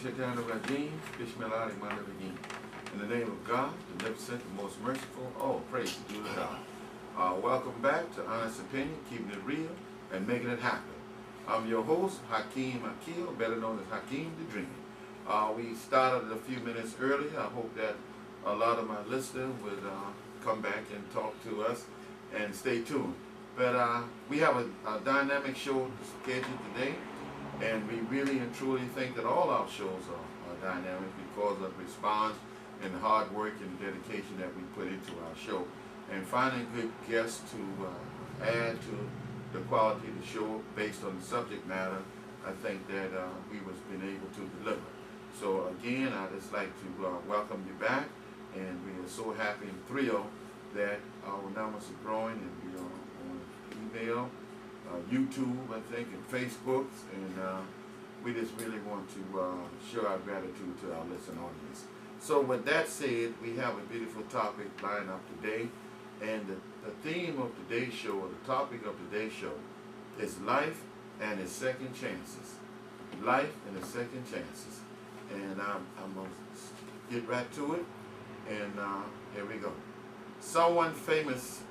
Shaitan Rajim, Bismillah Rahman Rahim. In the name of God, the Beneficent, the most merciful, all praise to God. Welcome back to Honest Opinion, keeping it real and making it happen. I'm your host, Hakeem Akil, better known as Hakeem the Dream. We started a few minutes early. I hope that a lot of my listeners would come back and talk to us and stay tuned. But we have a dynamic show scheduled today, and we really and truly think that all our shows are dynamic because of the response and the hard work and dedication that we put into our show. And finding good guests to add to the quality of the show based on the subject matter, I think that we was been able to deliver. So again, I'd just like to welcome you back, and we are so happy and thrilled that our numbers are growing, and we are on email, YouTube, I think, and Facebook, and we just really want to show our gratitude to our listening audience. So with that said, we have a beautiful topic lined up today, and the theme of today's show, or the topic of today's show, is life and its second chances. Life and its second chances. And I'm going to get right to it, and here we go. Someone famous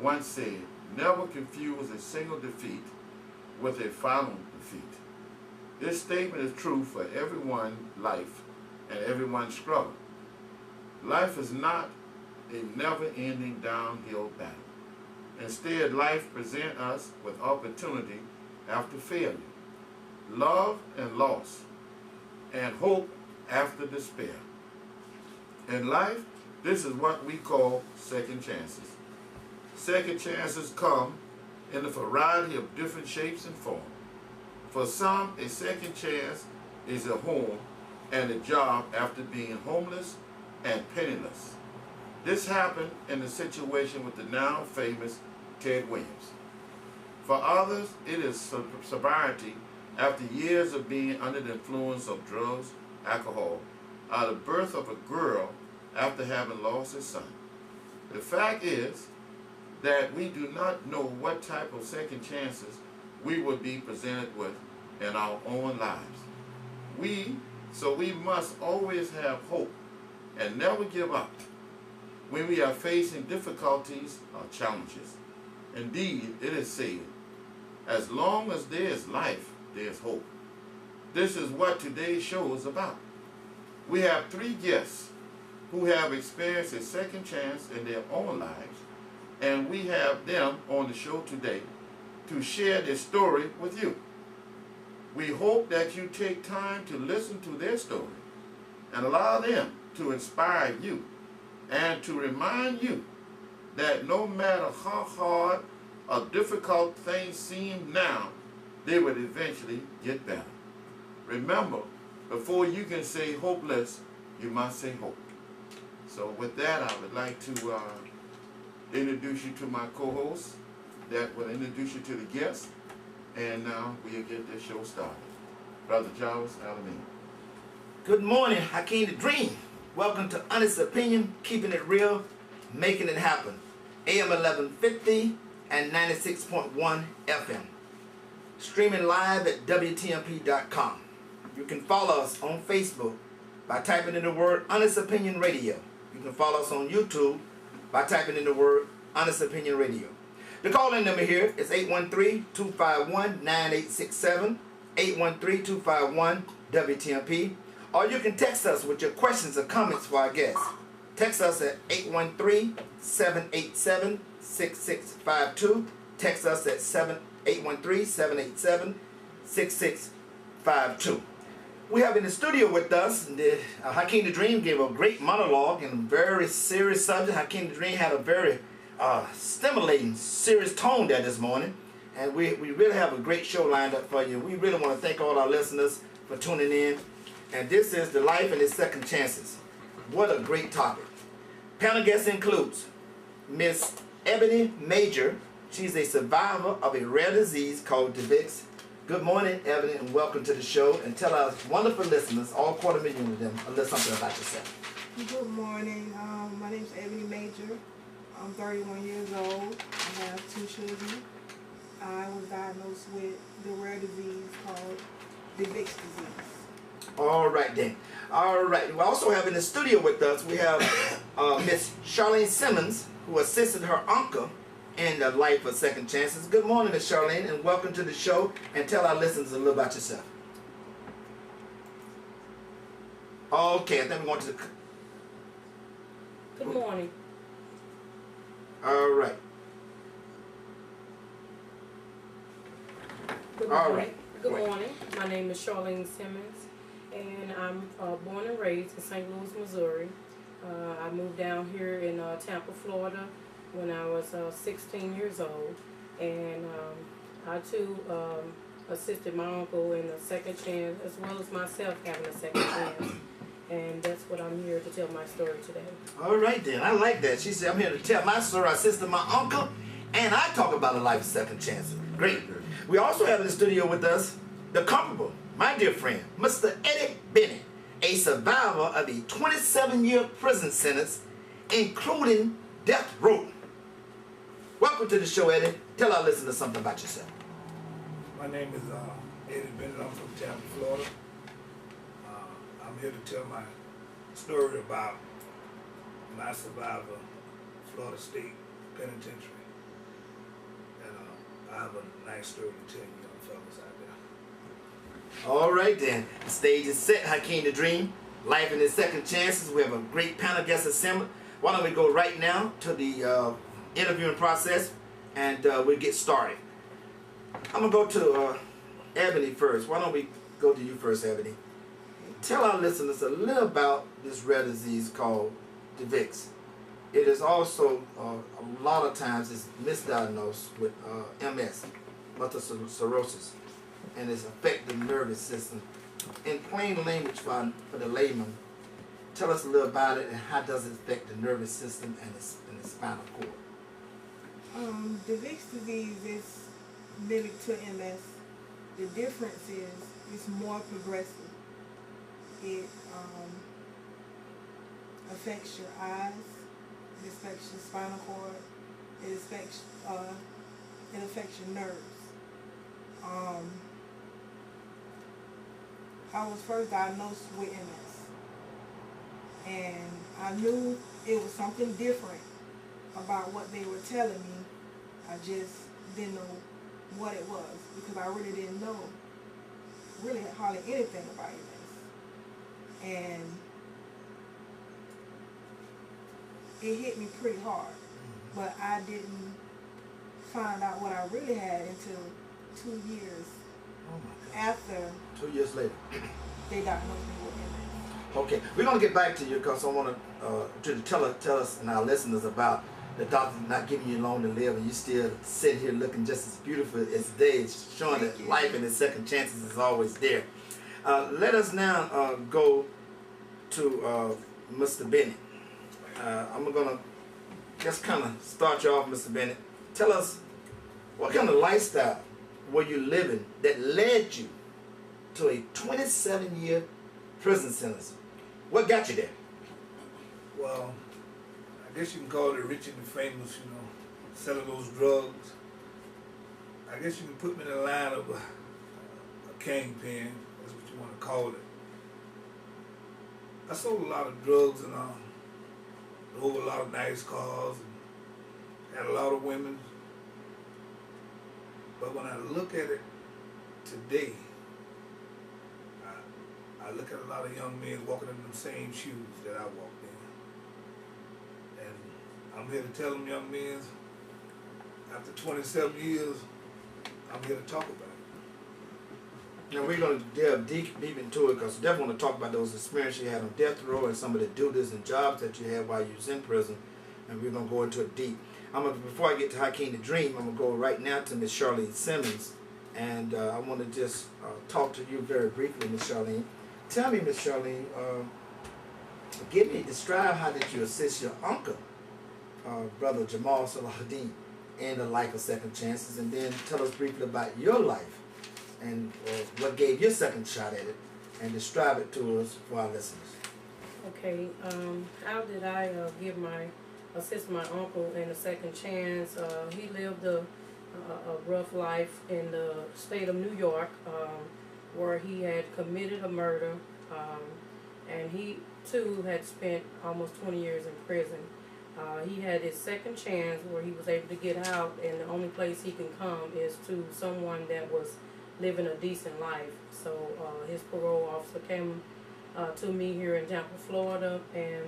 once said, "Never confuse a single defeat with a final defeat." This statement is true for everyone's life and everyone's struggle. Life is not a never-ending downhill battle. Instead, life presents us with opportunity after failure, love and loss, and hope after despair. In life, this is what we call second chances. Second chances come in a variety of different shapes and forms. For some, a second chance is a home and a job after being homeless and penniless. This happened in the situation with the now famous Ted Williams. For others, it is sobriety after years of being under the influence of drugs, alcohol, or the birth of a girl after having lost his son. The fact is that we do not know what type of second chances we will be presented with in our own lives. So we must always have hope and never give up when we are facing difficulties or challenges. Indeed, it is said, as long as there is life, there is hope. This is what today's show is about. We have three guests who have experienced a second chance in their own lives, and we have them on the show today to share their story with you. We hope that you take time to listen to their story and allow them to inspire you and to remind you that no matter how hard or difficult things seem now, they will eventually get better. Remember, before you can say hopeless, you must say hope. So with that, I would like to introduce you to my co-host that will introduce you to the guests, and now we'll get this show started. Brother Jarvis Alameen. Good morning, Hakeem the Dream. Welcome to Honest Opinion, keeping it real, making it happen. AM 1150 and 96.1 FM. Streaming live at WTMP.com. You can follow us on Facebook by typing in the word Honest Opinion Radio. You can follow us on YouTube by typing in the word Honest Opinion Radio. The call-in number here is 813-251-9867, 813-251-WTMP, or you can text us with your questions or comments for our guests. Text us at 813-787-6652. Text us at 813-787-6652. We have in the studio with us, Hakeem the Dream gave a great monologue and a very serious subject. Hakeem the Dream had a very stimulating, serious tone there this morning. And we really have a great show lined up for you. We really want to thank all our listeners for tuning in. And this is the life and its second chances. What a great topic. Panel guest includes Miss Ebony Major. She's a survivor of a rare disease called DeVix. Good morning, Ebony, and welcome to the show. And tell our wonderful listeners, all 250,000 of them, a little something about yourself. Good morning. My name is Ebony Major. I'm 31 years old. I have 2 children. I was diagnosed with the rare disease called DeVix disease. All right then. All right. We also have in the studio with us, we have Miss Charlene Simmons, who assisted her uncle in the Life of Second Chances. Good morning, Miss Charlene, and welcome to the show. And tell our listeners a little about yourself. Okay, I think we want to. Good morning. All right. Good All morning. right. Good Right. morning. My name is Charlene Simmons, and I'm born and raised in St. Louis, Missouri. I moved down here in Tampa, Florida when I was 16 years old, and I too assisted my uncle in a second chance, as well as myself having a second chance. And that's what I'm here to tell my story today. All right then. I like that. She said, I'm here to tell my story. I assisted my uncle, and I talk about a life of second chances. Great. We also have in the studio with us the comparable, my dear friend, Mr. Eddie Bennett, a survivor of a 27-year prison sentence, including death row. Welcome to the show, Eddie. Tell our listeners something about yourself. My name is Eddie Bennett. I'm from Tampa, Florida. I'm here to tell my story about my survivor, Florida State Penitentiary. And I have a nice story to tell you young fellas out there. All right then. The stage is set. Hakeem the Dream. Life in his second chances. We have a great panel guest assembled. Why don't we go right now to the interviewing process, and we'll get started. I'm going to go to Ebony first. Why don't we go to you first, Ebony? Tell our listeners a little about this rare disease called DeVix. It is also, a lot of times, it's misdiagnosed with MS, multiple sclerosis, and it's affecting the nervous system. In plain language for the layman, tell us a little about it and how does it affect the nervous system and the spinal cord. DeVix disease is mimic to MS. The difference is it's more progressive. It affects your eyes, it affects your spinal cord, it affects your nerves. I was first diagnosed with MS, and I knew it was something different about what they were telling me. I just didn't know what it was because I really didn't know really hardly anything about MS. And it hit me pretty hard, but I didn't find out what I really had until 2 years Oh my God. after 2 years later. they diagnosed me with MS. Okay, we're going to get back to you because I want to tell us and our listeners about the doctor not giving you long to live, and you still sitting here looking just as beautiful as day, showing Thank that you. life and its second chances is always there. Let us now go to Mr. Bennett. I'm going to just kind of start you off, Mr. Bennett. Tell us, what kind of lifestyle were you living that led you to a 27-year prison sentence? What got you there? Well, I guess you can call it rich and the famous, selling those drugs. I guess you can put me in the line of a kingpin, that's what you want to call it. I sold a lot of drugs and drove a lot of nice cars and had a lot of women. But when I look at it today, I look at a lot of young men walking in them same shoes that I walked in. And I'm here to tell them young men, after 27 years, I'm here to talk about it. Now we're going to delve deep into it because we definitely want to talk about those experiences you had on death row and some of the duties and jobs that you had while you was in prison, and we're going to go into it deep. Before I get to Hakeem the Dream, I'm going to go right now to Miss Charlene Simmons, and I want to just talk to you very briefly, Miss Charlene. Tell me, Miss Charlene, describe how did you assist your uncle, Brother Jamal Salahuddin, in the life of second chances, and then tell us briefly about your life and what gave you a second shot at it, and describe it to us for our listeners. Okay, how did I assist my uncle in a second chance? He lived a rough life in the state of New York. where he had committed a murder, and he too had spent almost 20 years in prison. He had his second chance where he was able to get out, and the only place he can come is to someone that was living a decent life. So his parole officer came to me here in Tampa, Florida, and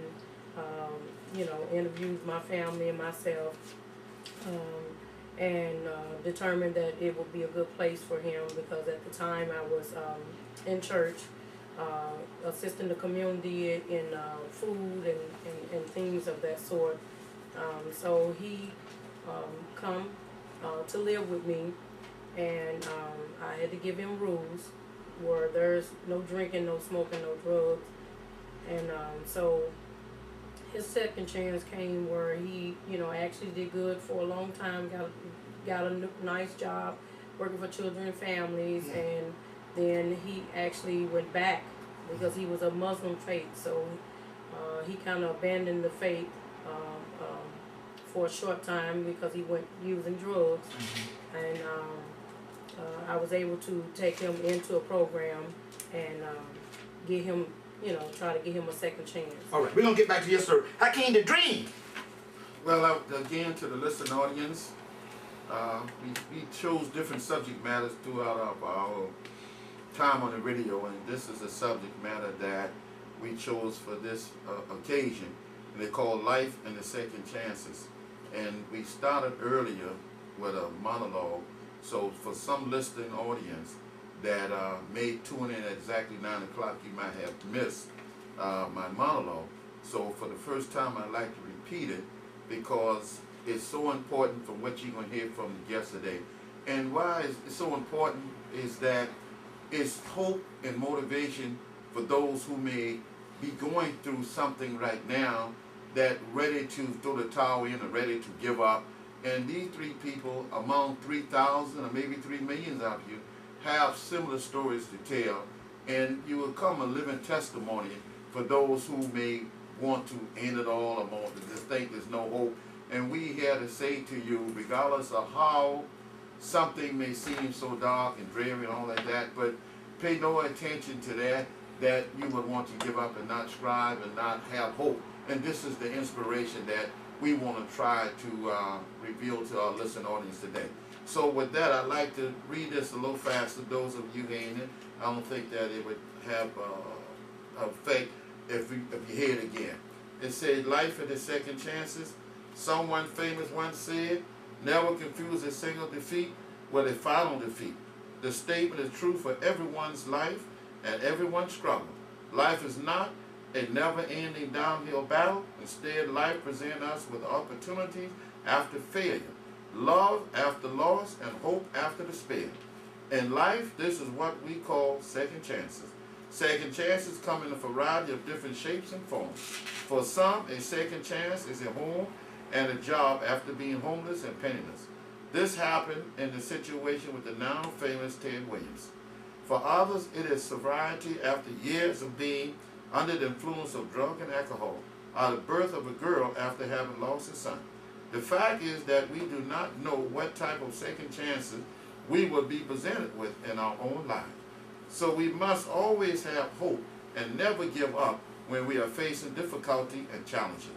interviewed my family and myself, and determined that it would be a good place for him because at the time I was in church, assisting the community in food and things of that sort. So he come to live with me, and I had to give him rules where there's no drinking, no smoking, no drugs. And so his second chance came where he, actually did good for a long time, got a nice job working for children and families, and then he actually went back because he was a Muslim faith, so he kind of abandoned the faith for a short time because he went using drugs. And I was able to take him into a program and get him, try to give him a second chance. All right, we're going to get back to your story. Hakeem the Dream. Well, again, to the listening audience, we chose different subject matters throughout our time on the radio, and this is a subject matter that we chose for this occasion. And they call Life and the Second Chances. And we started earlier with a monologue. So for some listening audience that may tune in at exactly 9 o'clock, you might have missed my monologue. So for the first time, I'd like to repeat it because it's so important from what you're going to hear from the guest today. And why it's so important is that it's hope and motivation for those who may be going through something right now that ready to throw the towel in or ready to give up. And these three people, among 3,000 or maybe 3 million of you, have similar stories to tell, and you will come a living testimony for those who may want to end it all or want to just think there's no hope. And we here to say to you, regardless of how something may seem so dark and dreary and all like that, but pay no attention to that you would want to give up and not strive and not have hope. And this is the inspiration that we want to try to reveal to our listening audience today. So with that, I'd like to read this a little faster. Those of you hearing it, I don't think that it would have effect if you hear it again. It said, life and the second chances. Someone famous once said, never confuse a single defeat with a final defeat. The statement is true for everyone's life and everyone's struggle. Life is not a never-ending downhill battle. Instead, life presents us with opportunities after failure, love after loss, and hope after despair. In life, this is what we call second chances. Second chances come in a variety of different shapes and forms. For some, a second chance is a home and a job after being homeless and penniless. This happened in the situation with the now famous Ted Williams. For others, it is sobriety after years of being under the influence of drug and alcohol, or the birth of a girl after having lost a son. The fact is that we do not know what type of second chances we will be presented with in our own lives. So we must always have hope and never give up when we are facing difficulty and challenges.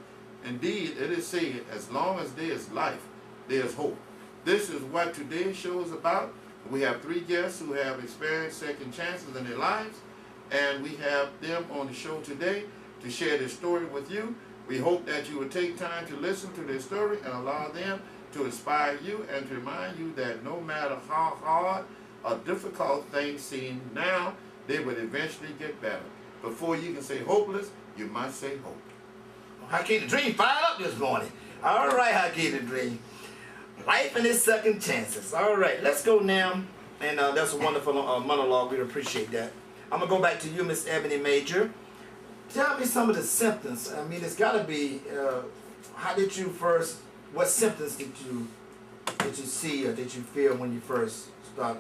Indeed, it is said, as long as there is life, there is hope. This is what today's show is about. We have 3 guests who have experienced second chances in their lives, and we have them on the show today to share their story with you. We hope that you will take time to listen to their story and allow them to inspire you and to remind you that no matter how hard or difficult things seem now, they will eventually get better. Before you can say hopeless, you must say hope. Hakeem the Dream fired up this morning. All right, Hakeem the Dream. Life and its second chances. All right, let's go now. And that's a wonderful monologue. We appreciate that. I'm going to go back to you, Miss Ebony Major. Tell me some of the symptoms. I mean, it's got to be, how did you first, what symptoms did you see or did you feel when you first start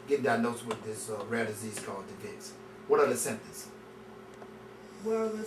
getting diagnosed with this rare disease called DeVix? What are the symptoms? Well, the